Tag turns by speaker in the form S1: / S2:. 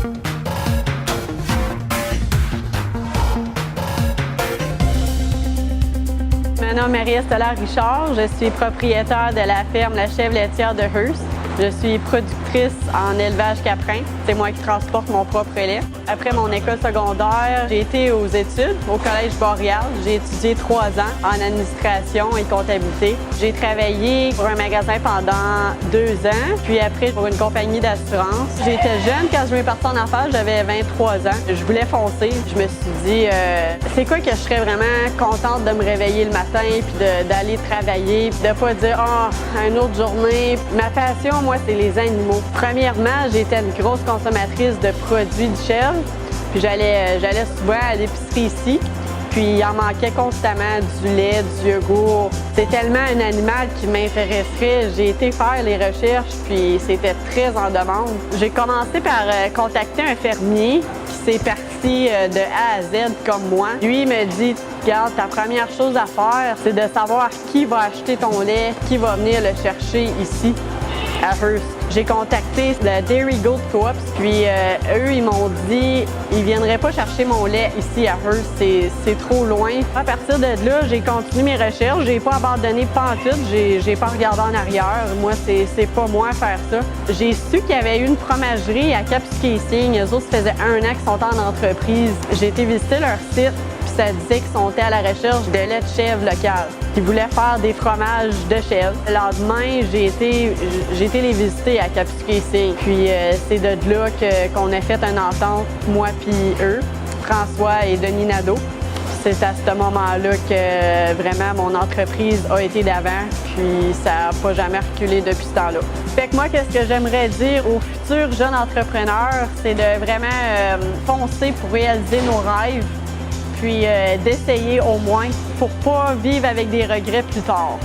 S1: Mon nom est Marie-Estella Richard. Je suis propriétaire de la ferme La Chèvre laitière de Hearst. Je suis productrice en élevage caprin. C'est moi qui transporte mon propre lait. Après mon école secondaire, j'ai été aux études au Collège Boréal. J'ai étudié 3 ans en administration et comptabilité. J'ai travaillé pour un magasin pendant 2 ans, puis après pour une compagnie d'assurance. J'étais jeune quand je m'ai partie en affaires, j'avais 23 ans. Je voulais foncer. Je me suis dit, c'est quoi que je serais vraiment contente de me réveiller le matin puis d'aller travailler, puis de pas dire, une autre journée. Ma passion, moi, c'est les animaux. Premièrement, j'étais une grosse consommatrice de produits de chèvre, puis j'allais souvent à l'épicerie ici, puis il en manquait constamment du lait, du yogourt. C'est tellement un animal qui m'intéresserait. J'ai été faire les recherches, puis c'était très en demande. J'ai commencé par contacter un fermier qui s'est parti de A à Z comme moi. Lui, il me dit, regarde, ta première chose à faire, c'est de savoir qui va acheter ton lait, qui va venir le chercher ici à Hearst. J'ai contacté le Dairy Goat Co-op, puis eux, ils m'ont dit ils viendraient pas chercher mon lait ici à Hearst, c'est trop loin. À partir de là, j'ai continué mes recherches, j'ai pas abandonné pantoute, j'ai pas regardé en arrière. Moi, c'est pas moi faire ça. J'ai su qu'il y avait eu une fromagerie à Kapuskasing. Eux autres, ça faisait 1 an qu'ils sont en entreprise. J'ai été visiter leur site, puis ça disait qu'ils sont à la recherche de lait de chèvre local. Ils voulaient faire des fromages de chèvre. Le lendemain, j'ai été les visiter à Kapuskasing. Puis c'est de là qu'on a fait une entente, moi puis eux, François et Denis Nadeau. C'est à ce moment-là que vraiment mon entreprise a été d'avant, puis ça n'a pas jamais reculé depuis ce temps-là. Fait que moi, qu'est-ce que j'aimerais dire aux futurs jeunes entrepreneurs, c'est de vraiment foncer pour réaliser nos rêves, puis d'essayer au moins pour pas vivre avec des regrets plus tard.